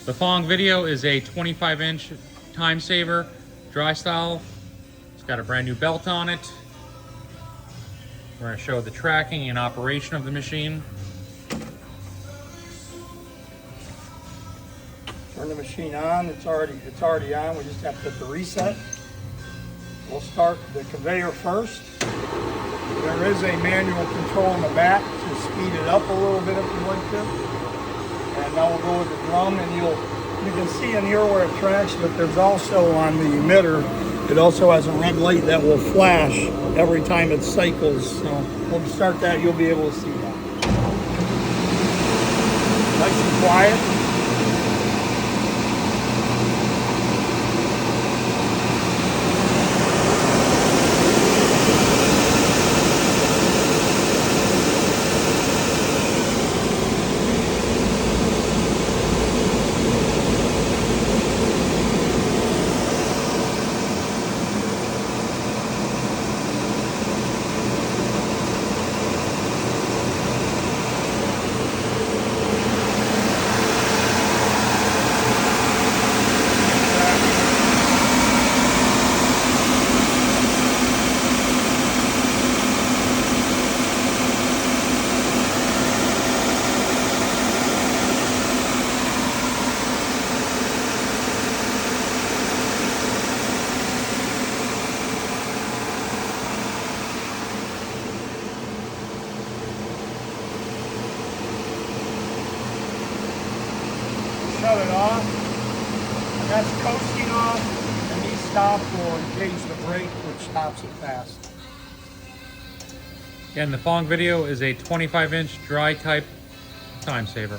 The Fong Video is a 25-inch time saver, dry style. It's got a brand new belt on it. We're going to show the tracking and operation of the machine. Turn the machine on. It's already on. We just have to hit the reset. We'll start the conveyor first. There is a manual control in the back to speed it up a little bit if you like to. And now we'll go with the drum, and you can see in here where it tracks, but there's also on the emitter, it also has a red light that will flash every time it cycles. So we'll start that, you'll be able to see that. Nice and quiet. Shut it off, and that's coasting off, and these stops will engage the brake, which stops it fast. Again, the Fong Video is a 25-inch dry type time saver.